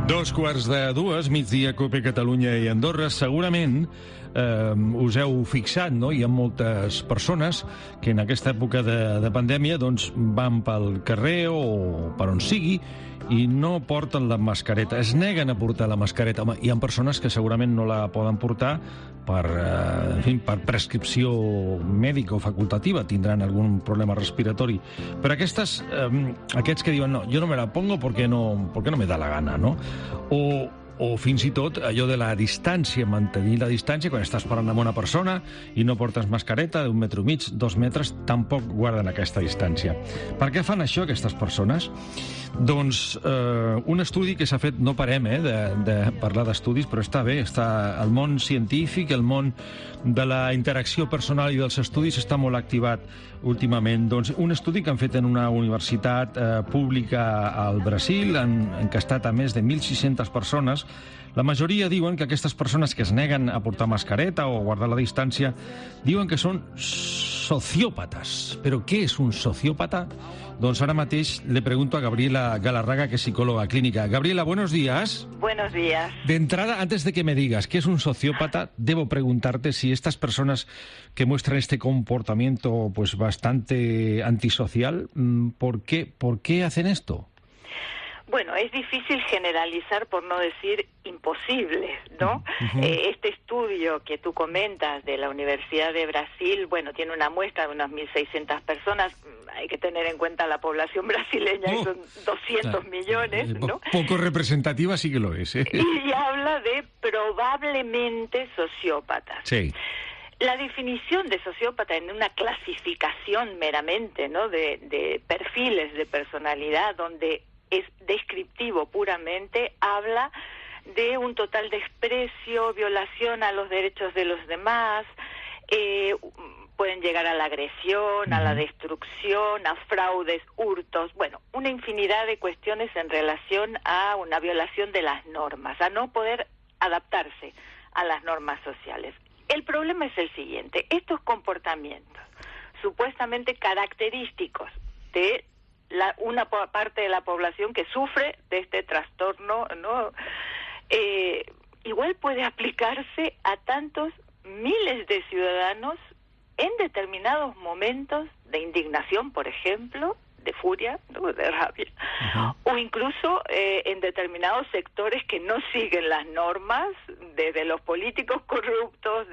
2:15, migdia, COPE Catalunya i Andorra. Segurament us heu fixat, no? Hi ha moltes persones que en aquesta època de pandèmia doncs, van pel carrer o per on sigui i no porten la mascareta, es neguen a portar la mascareta. Home, hi ha persones que segurament no la poden portar per prescripció mèdica o facultativa, tindran algun problema respiratori. Però aquests que diuen, no, jo no me la pongo porque no me da la gana, no? O fins i tot allò de la distància, mantenir la distància, quan estàs parlant amb una persona i no portes mascareta d'1,5 metres, 2 metres, tampoc guarden aquesta distància. Per què fan això aquestes persones? Doncs un estudi que s'ha fet, no parem de parlar d'estudis, però està bé, està el món científic, el món de la interacció personal i dels estudis està molt activat últimament. Doncs un estudi que han fet en una universitat pública al Brasil, han encastat a més de 1.600 persones. La majoria diuen que aquestes persones que es neguen a portar mascareta o a guardar la distància diuen que són sociópatas. Però què és un sociópata? Doncs ara mateix le pregunto a Gabriela Galarraga, que es psicóloga clínica. Gabriela, buenos días. Buenos días. De entrada, antes de que me digas qué es un sociópata, debo preguntarte si estas personas que muestran este comportamiento pues bastante antisocial, ¿por qué hacen esto? Bueno, es difícil generalizar, por no decir imposible, ¿no? Este estudio que tú comentas de la Universidad de Brasil, bueno, tiene una muestra de unas 1.600 personas. Hay que tener en cuenta la población brasileña, que son 200 millones, ¿no? Poco representativa sí que lo es, ¿eh? Y habla de probablemente sociópatas. Sí. La definición de sociópata en una clasificación meramente, ¿no?, de perfiles de personalidad, donde es descriptivo puramente, habla de un total desprecio, violación a los derechos de los demás, pueden llegar a la agresión, a la destrucción, a fraudes, hurtos, bueno, una infinidad de cuestiones en relación a una violación de las normas, a no poder adaptarse a las normas sociales. El problema es el siguiente: estos comportamientos supuestamente característicos de una parte de la población que sufre de este trastorno, ¿no? Igual puede aplicarse a tantos miles de ciudadanos en determinados momentos de indignación, por ejemplo, de furia, ¿no?, de rabia, o incluso en determinados sectores que no siguen las normas, desde los políticos corruptos,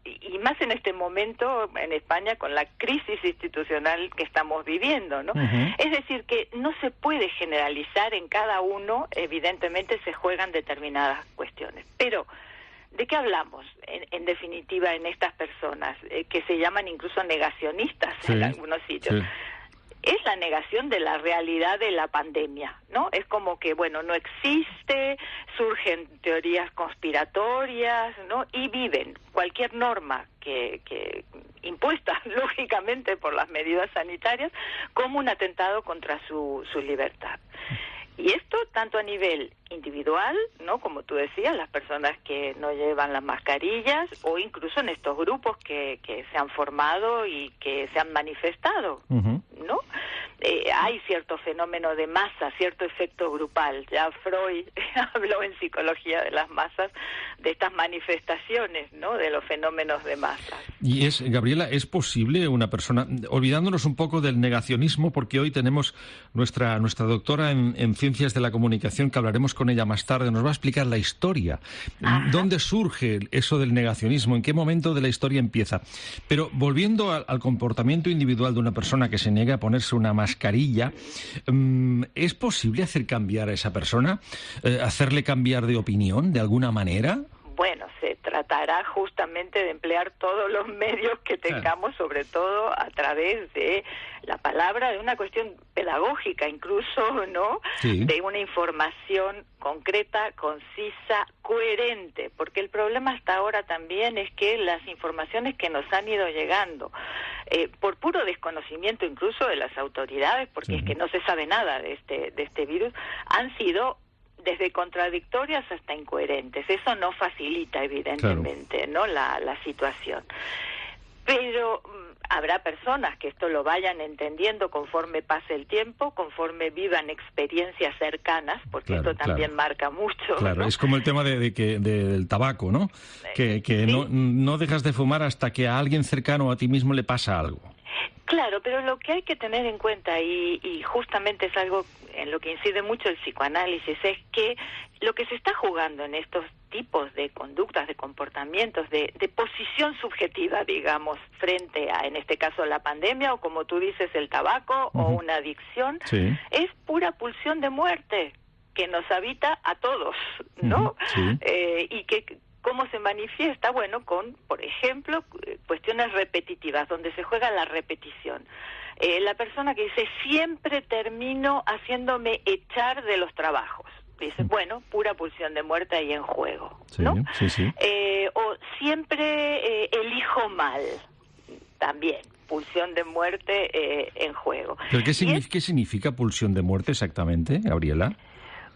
y más en este momento en España con la crisis institucional que estamos viviendo, ¿no? Es decir, que no se puede generalizar, en cada uno evidentemente se juegan determinadas cuestiones. Pero, ¿de qué hablamos en definitiva en estas personas que se llaman incluso negacionistas en algunos sitios? Sí. Es la negación de la realidad de la pandemia, ¿no? Es como que, bueno, no existe, surgen teorías conspiratorias, ¿no? Y viven cualquier norma que impuesta, lógicamente, por las medidas sanitarias, como un atentado contra su libertad. Y esto tanto a nivel individual, ¿no?, como tú decías, las personas que no llevan las mascarillas, o incluso en estos grupos que se han formado y que se han manifestado, ¿no? Hay cierto fenómeno de masa, cierto efecto grupal. Ya Freud habló en Psicología de las masas de estas manifestaciones, ¿no?, de los fenómenos de masas. Y Gabriela, ¿es posible una persona, olvidándonos un poco del negacionismo, porque hoy tenemos nuestra doctora en Ciencias de la Comunicación, que hablaremos con ella más tarde, nos va a explicar la historia, dónde surge eso del negacionismo, en qué momento de la historia empieza? Pero volviendo al comportamiento individual de una persona que se niega a ponerse una mascarilla, ¿es posible hacer cambiar a esa persona? ¿Hacerle cambiar de opinión de alguna manera? Bueno, se tratará justamente de emplear todos los medios que tengamos, sobre todo a través de la palabra, de una cuestión pedagógica incluso, ¿no? Sí. De una información concreta, concisa, coherente, porque el problema hasta ahora también es que las informaciones que nos han ido llegando, por puro desconocimiento incluso de las autoridades, porque es que no se sabe nada de este virus, han sido desde contradictorias hasta incoherentes. Eso no facilita, evidentemente, ¿no?, la situación. Pero habrá personas que esto lo vayan entendiendo conforme pase el tiempo, conforme vivan experiencias cercanas, porque esto también marca mucho. Claro, ¿no? Es como el tema del tabaco, ¿no? Que ¿sí? no dejas de fumar hasta que a alguien cercano a ti mismo le pasa algo. Claro, pero lo que hay que tener en cuenta, y justamente es algo en lo que incide mucho el psicoanálisis, es que lo que se está jugando en estos tipos de conductas, de comportamientos, de posición subjetiva, digamos, frente a, en este caso, la pandemia, o como tú dices, el tabaco, o una adicción, es pura pulsión de muerte que nos habita a todos, ¿no? Y que ¿cómo se manifiesta? Bueno, con, por ejemplo, cuestiones repetitivas, donde se juega la repetición. La persona que dice, siempre termino haciéndome echar de los trabajos. Dice, bueno, pura pulsión de muerte ahí en juego, ¿no? O siempre elijo mal, también, pulsión de muerte en juego. ¿Pero qué significa pulsión de muerte exactamente, Gabriela?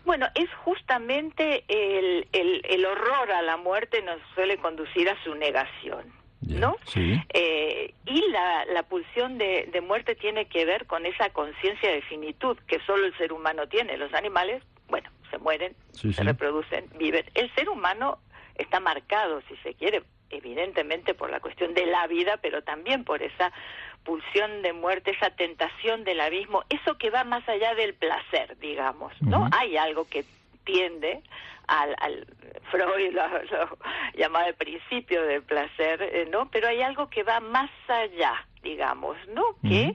Bueno, es justamente el horror a la muerte nos suele conducir a su negación, ¿no? Y la pulsión de muerte tiene que ver con esa conciencia de finitud que solo el ser humano tiene. Los animales, bueno, se mueren, se reproducen, viven. El ser humano está marcado, si se quiere, evidentemente por la cuestión de la vida, pero también por esa pulsión de muerte, esa tentación del abismo, eso que va más allá del placer, digamos, ¿no? Hay algo que tiende al Freud lo llamaba el principio del placer, ¿no? Pero hay algo que va más allá, digamos, ¿no? Que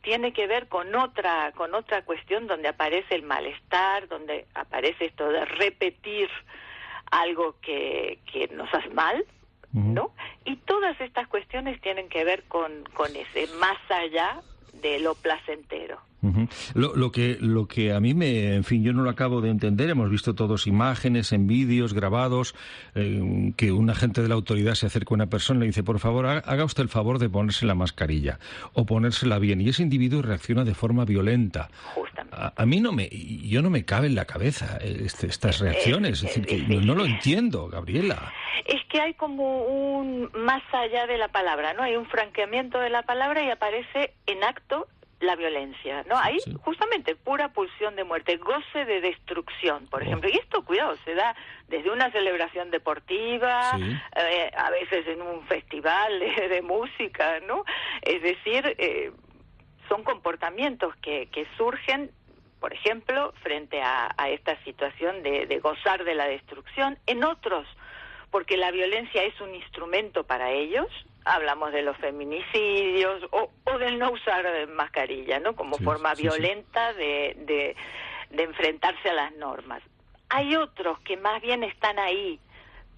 tiene que ver con otra cuestión donde aparece el malestar, donde aparece esto de repetir algo que nos hace mal, ¿no? Y todas estas cuestiones tienen que ver con ese más allá de lo placentero. Lo que a mí en fin, yo no lo acabo de entender. Hemos visto todos imágenes en vídeos grabados, que un agente de la autoridad se acerca a una persona y le dice, por favor, haga usted el favor de ponerse la mascarilla o ponérsela bien, y ese individuo reacciona de forma violenta. A mí no me cabe en la cabeza estas reacciones, es decir, que no lo entiendo, Gabriela. Es que hay como un más allá de la palabra, ¿no? Hay un franqueamiento de la palabra y aparece en acto la violencia, ¿no? Ahí justamente pura pulsión de muerte, goce de destrucción, por ejemplo. Y esto, cuidado, se da desde una celebración deportiva, a veces en un festival de música, ¿no? Es decir, son comportamientos que surgen, por ejemplo, frente a esta situación de gozar de la destrucción. En otros, porque la violencia es un instrumento para ellos. Hablamos de los feminicidios o del no usar mascarilla, ¿no? Como forma violenta de enfrentarse a las normas. Hay otros que más bien están ahí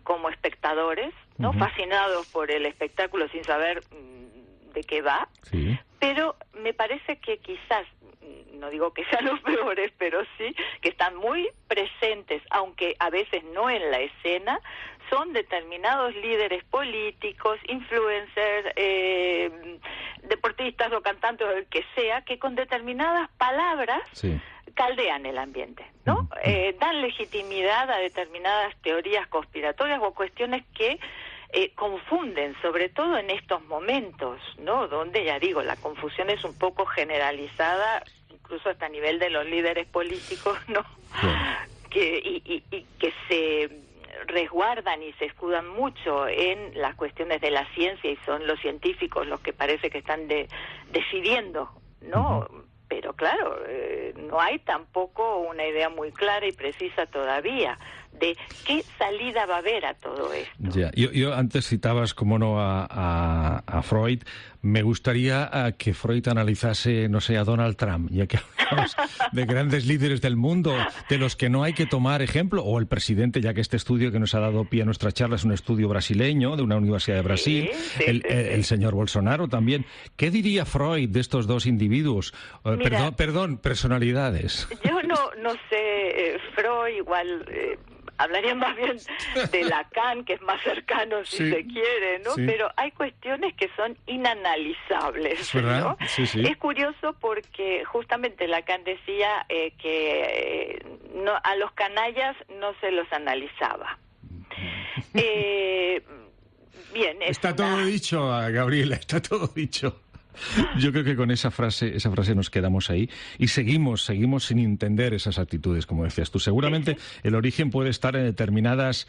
como espectadores, ¿no? Fascinados por el espectáculo sin saber de qué va. Pero me parece que quizás, no digo que sean los peores, pero sí que están muy presentes, aunque a veces no en la escena, son determinados líderes políticos, influencers, deportistas o cantantes o el que sea, que con determinadas palabras caldean el ambiente, ¿no? Dan legitimidad a determinadas teorías conspiratorias o cuestiones que confunden, sobre todo en estos momentos, ¿no? Donde, ya digo, la confusión es un poco generalizada, incluso hasta a nivel de los líderes políticos, ¿no? Que se resguardan y se escudan mucho en las cuestiones de la ciencia, y son los científicos los que parece que están decidiendo, ¿no? Pero claro, no hay tampoco una idea muy clara y precisa todavía de qué salida va a haber a todo esto. Ya. Yo antes citabas, como no, a Freud. Me gustaría que Freud analizase, no sé, a Donald Trump, ya que hablamos de grandes líderes del mundo, de los que no hay que tomar ejemplo, o el presidente, ya que este estudio que nos ha dado pie a nuestra charla es un estudio brasileño, de una universidad de Brasil, el señor Bolsonaro también. ¿Qué diría Freud de estos dos individuos? Mira, perdón, personalidades. Yo no sé, Freud igual... hablaría más bien de Lacan, que es más cercano, si se quiere, ¿no? Pero hay cuestiones que son inanalizables, ¿no? Es curioso porque justamente Lacan decía que a los canallas no se los analizaba. Bien, está todo dicho, Gabriela, está todo dicho. Yo creo que con esa frase nos quedamos ahí y seguimos sin entender esas actitudes, como decías tú. Seguramente el origen puede estar en determinados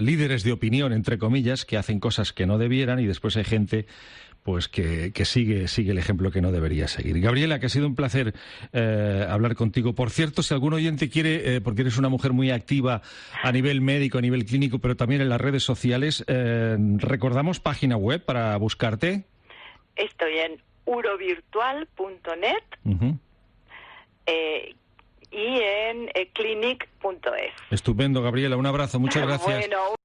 líderes de opinión, entre comillas, que hacen cosas que no debieran, y después hay gente pues que sigue el ejemplo que no debería seguir. Gabriela, que ha sido un placer hablar contigo. Por cierto, si algún oyente quiere, porque eres una mujer muy activa a nivel médico, a nivel clínico, pero también en las redes sociales, recordamos página web para buscarte. Estoy en urovirtual.net y en clinic.es. Estupendo, Gabriela. Un abrazo. Muchas gracias. Bueno,